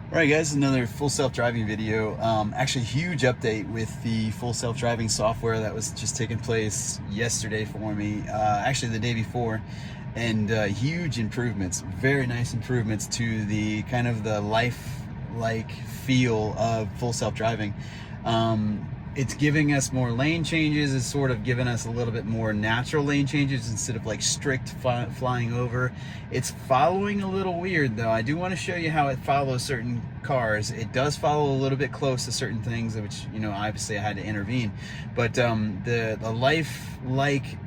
Alright guys, another full self-driving video. Actually huge update with the full self-driving software that was just taking place yesterday for me, actually the day before, and huge improvements, very nice improvements to the kind of the life-like feel of full self-driving. It's giving us more lane changes. It's sort of giving us a little bit more natural lane changes instead of like strict flying over. It's following a little weird though. I do want to show you how it follows certain cars. It does follow a little bit close to certain things, which, you know, obviously I had to intervene. But the life-like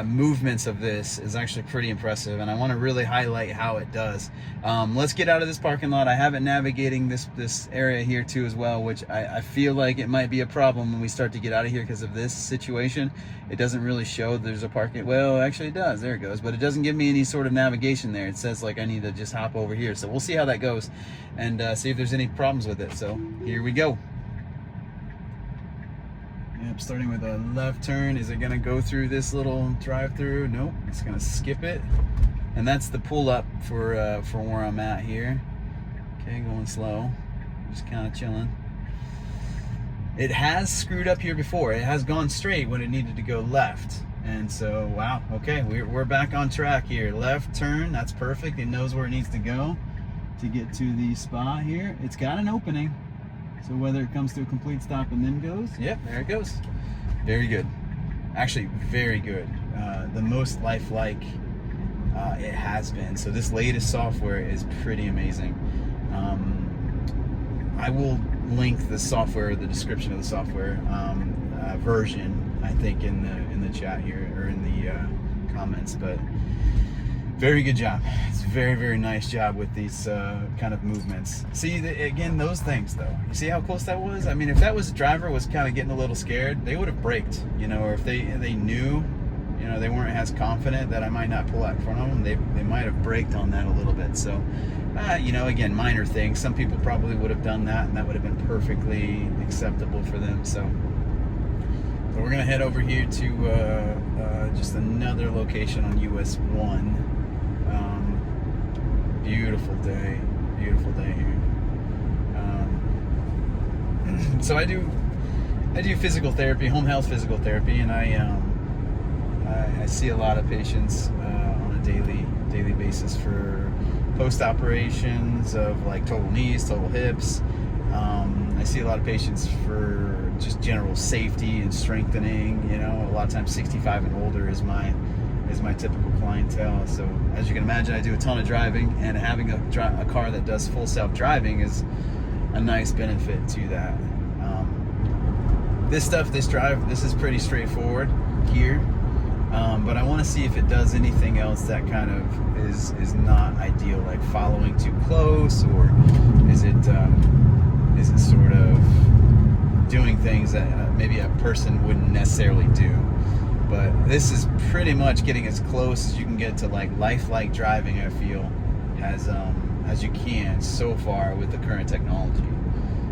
movements of this is actually pretty impressive, and I want to really highlight how it does. Let's get out of this parking lot. I have it navigating this area here too as well, which I feel like it might be a problem when we start to get out of here because of this situation. It doesn't really show there's a parking, well actually it does, there it goes, but it doesn't give me any sort of navigation there. It says like I need to just hop over here, so we'll see how that goes and see if there's any problems with it. So here we go. Yep, starting with a left turn. Is it gonna go through this little drive-through? Nope, it's gonna skip it. And that's the pull up for where I'm at here. Okay, going slow, just kind of chilling. It has screwed up here before. It has gone straight when it needed to go left. And so, wow, okay, we're back on track here. Left turn, that's perfect. It knows where it needs to go to get to the spot here. It's got an opening. So whether it comes to a complete stop and then goes, yep, there it goes. Very good. Actually, very good. The most lifelike it has been. So this latest software is pretty amazing. I will link the software, the description of the software version, I think, in the chat here or in the comments. But very good job. It's a very, very nice job with these kind of movements. See, again, those things though. You see how close that was? I mean, if that was a driver was kind of getting a little scared, they would have braked, you know, or if they knew, you know, they weren't as confident that I might not pull out in front of them, they might have braked on that a little bit. So, you know, again, minor things. Some people probably would have done that and that would have been perfectly acceptable for them. So we're gonna head over here to just another location on US 1. Beautiful day here. So I do physical therapy, home health physical therapy, and I see a lot of patients on a daily basis for post operations of like total knees, total hips. I see a lot of patients for just general safety and strengthening. You know, a lot of times 65 and older is my typical clientele. So as you can imagine, I do a ton of driving, and having a car that does full self-driving is a nice benefit to that. This is pretty straightforward here, but I want to see if it does anything else that kind of is not ideal, like following too close, or is it sort of doing things that maybe a person wouldn't necessarily do. But this is pretty much getting as close as you can get to like lifelike driving, I feel, as you can so far with the current technology.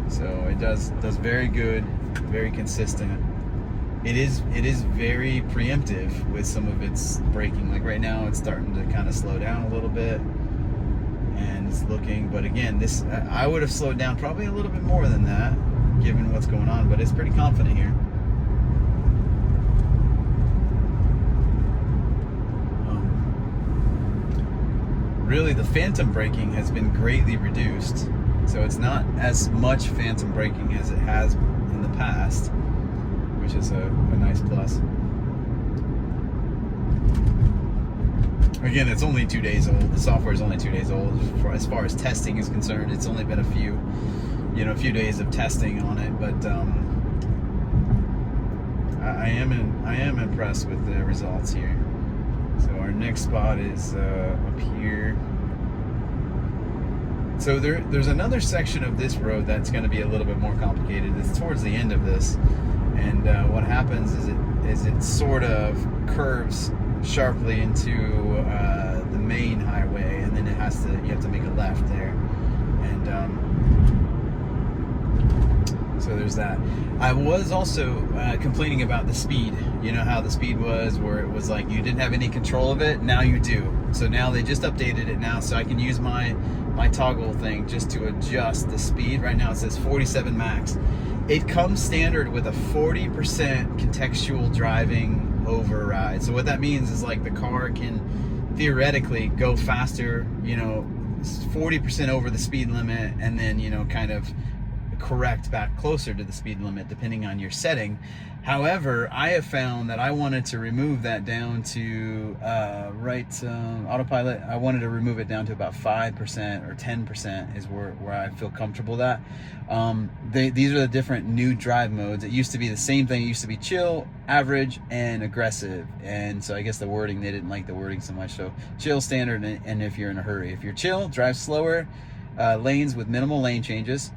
So it does very good, very consistent. It is very preemptive with some of its braking. Like right now, it's starting to kind of slow down a little bit, and it's looking. But again, this I would have slowed down probably a little bit more than that, given what's going on. But it's pretty confident here. Really, the phantom braking has been greatly reduced, so it's not as much phantom braking as it has in the past, which is a nice plus. Again, it's only 2 days old. The software is only 2 days old. As far as testing is concerned, it's only been a few days of testing on it, but I am impressed with the results here. So our next spot is up here. So there's another section of this road that's going to be a little bit more complicated. It's towards the end of this, and what happens is it sort of curves sharply into the main highway, and then you have to make a left there, and so there's that. I was also complaining about the speed. You know how the speed was, where it was like you didn't have any control of it. Now you do. So now they just updated it now, so I can use my my toggle thing just to adjust the speed. Right now it says 47 max. It comes standard with a 40% contextual driving override. So what that means is like the car can theoretically go faster, you know, 40% over the speed limit, and then, you know, kind of correct back closer to the speed limit depending on your setting. However, I have found that I wanted to remove that down to autopilot. I wanted to remove it down to about 5% or 10% is where I feel comfortable with that. These are the different new drive modes. It used to be the same thing. It used to be chill, average, and aggressive. And so I guess the wording, they didn't like the wording so much. So chill, standard, and if you're in a hurry. If you're chill, drive slower, lanes with minimal lane changes.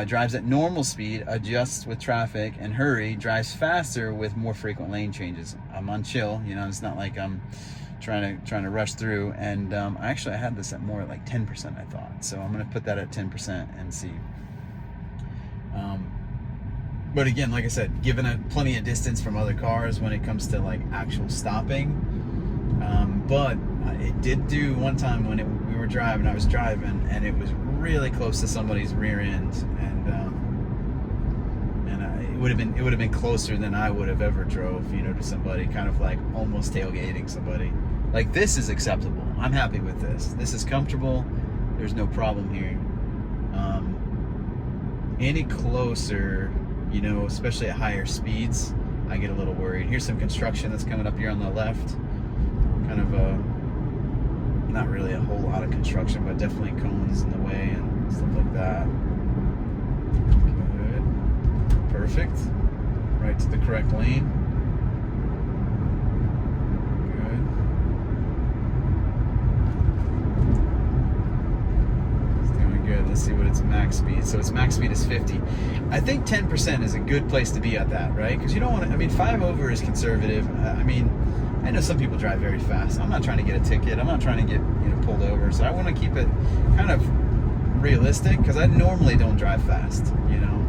Drives at normal speed, adjusts with traffic, and hurry, drives faster with more frequent lane changes. I'm on chill, you know, it's not like I'm trying to rush through. And actually I had this at more like 10%, I thought. So I'm gonna put that at 10% and see. But again, like I said, given plenty of distance from other cars when it comes to like actual stopping. But it did do one time when we were driving, I was driving, and it was really close to somebody's rear end, and it would have been closer than I would have ever drove, you know, to somebody, kind of like almost tailgating somebody. Like, this is acceptable. I'm happy with this. This is comfortable. There's no problem here. Any closer, you know, especially at higher speeds, I get a little worried. Here's some construction that's coming up here on the left. Kind of not really a whole lot of construction, but definitely cones in the way and stuff like that. Good. Perfect. Right to the correct lane. Good. It's doing good. Let's see what its max speed. So its max speed is 50. I think 10% is a good place to be at that, right? Because you don't want to, I mean, 5 over is conservative. I mean, I know some people drive very fast. I'm not trying to get a ticket. I'm not trying to get, you know, pulled over. So I want to keep it kind of realistic, because I normally don't drive fast, you know.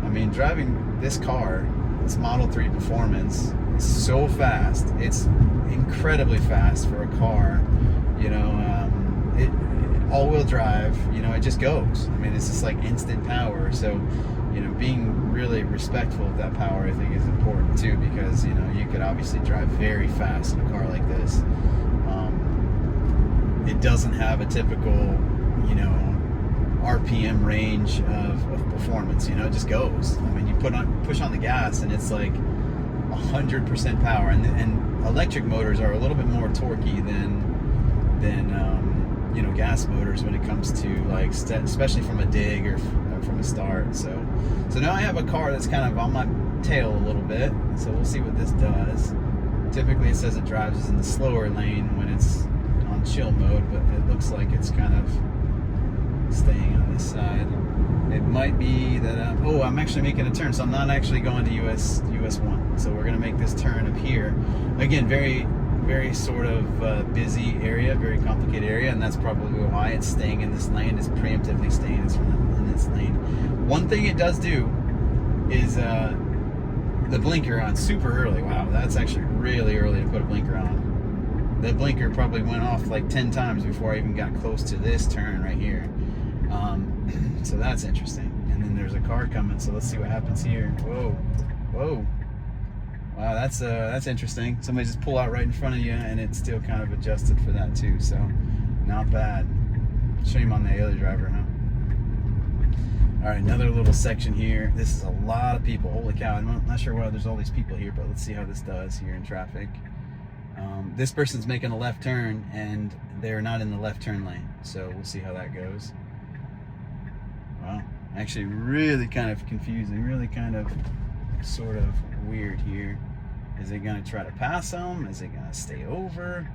I mean, driving this car, this Model 3 Performance, is so fast. It's incredibly fast for a car, you know. It all-wheel drive, you know, it just goes. I mean, it's just like instant power. So, you know, being really respectful of that power, I think, is important too, because, you know, you could obviously drive very fast in a car like this. It doesn't have a typical, you know, RPM range of performance. You know, it just goes. I mean, you push on the gas, and it's like 100% power. And electric motors are a little bit more torquey than you know, gas motors when it comes to like especially from a dig or from a start. So now I have a car that's kind of on my tail a little bit. So we'll see what this does. Typically it says it drives in the slower lane when it's on chill mode, but it looks like it's kind of staying on this side. It might be that I'm actually making a turn, so I'm not actually going to US 1. So we're gonna make this turn up here. Again, very sort of busy area, very complicated area, and that's probably why it's staying in this lane. It's preemptively staying in this lane. One thing it does do is the blinker on super early. Wow, that's actually really early to put a blinker on. The blinker probably went off like 10 times before I even got close to this turn right here. So that's interesting. And then there's a car coming, so let's see what happens here. Whoa. Wow, that's interesting. Somebody just pull out right in front of you, and it's still kind of adjusted for that too. So, not bad. Shame on the other driver, huh? All right, another little section here. This is a lot of people. Holy cow! I'm not sure why there's all these people here, but let's see how this does here in traffic. This person's making a left turn, and they're not in the left turn lane. So we'll see how that goes. Wow, actually, really kind of confusing. Really kind of, sort of weird here. Is it gonna try to pass them? Is it gonna stay over?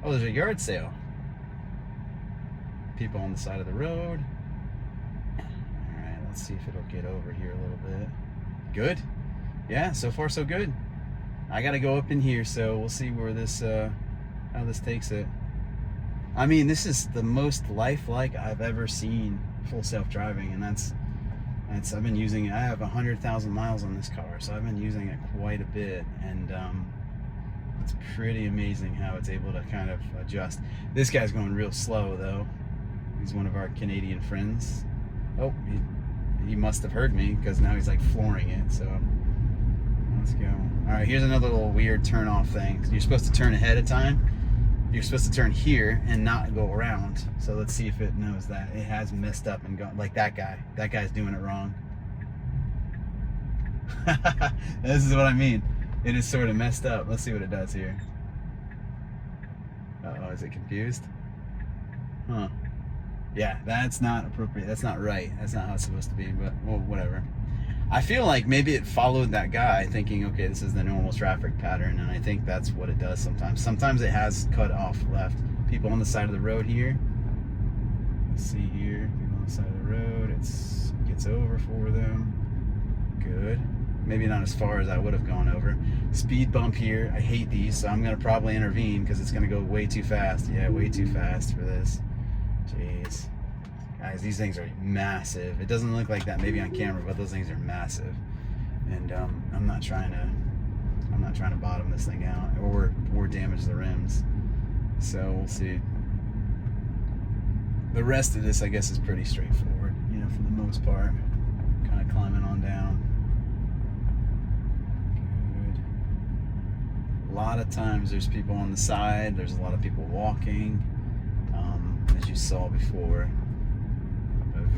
Oh, there's a yard sale. People on the side of the road. Alright, let's see if it'll get over here a little bit. Good. Yeah, so far so good. I gotta go up in here, so we'll see where this how this takes it. I mean, this is the most lifelike I've ever seen full self-driving, and that's I've been using it. I have 100,000 miles on this car, so I've been using it quite a bit, and it's pretty amazing how it's able to kind of adjust. This guy's going real slow though. He's one of our Canadian friends. Oh, he must have heard me because now he's like flooring it. So let's go. All right, here's another little weird turn off thing. You're supposed to turn ahead of time. You're supposed to turn here and not go around. So let's see if it knows that. It has messed up and gone like that guy. That guy's doing it wrong. This is what I mean. It is sort of messed up. Let's see what it does here. Uh-oh, is it confused? Huh. Yeah, that's not appropriate. That's not right. That's not how it's supposed to be, but well, whatever. I feel like maybe it followed that guy thinking, okay, this is the normal traffic pattern, and I think that's what it does sometimes. Sometimes it has cut off left. People on the side of the road here. Let's see here. People on the side of the road. It gets over for them. Good. Maybe not as far as I would have gone over. Speed bump here. I hate these, so I'm going to probably intervene because it's going to go way too fast. Yeah, way too fast for this. Jeez. Guys, these things are massive. It doesn't look like that maybe on camera, but those things are massive. And I'm not trying to bottom this thing out or damage the rims. So we'll see. The rest of this, I guess, is pretty straightforward, you know, for the most part. Kind of climbing on down. Good. A lot of times there's people on the side. There's a lot of people walking, as you saw before.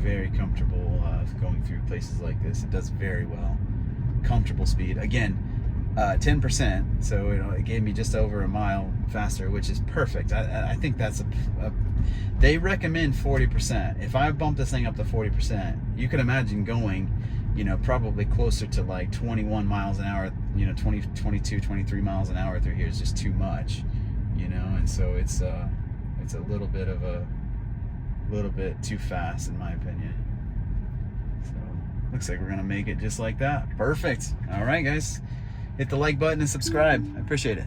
Very comfortable going through places like this. It does very well. Comfortable speed. Again, 10%, so it gave me just over a mile faster, which is perfect. I think that's they recommend 40%. If I bump this thing up to 40%, you can imagine going, you know, probably closer to like 21 miles an hour, you know, 20, 22, 23 miles an hour through here is just too much, you know, and so it's a little bit too fast in my opinion. So looks like we're gonna make it just like that. Perfect. All right, guys, hit the like button and subscribe. I appreciate it.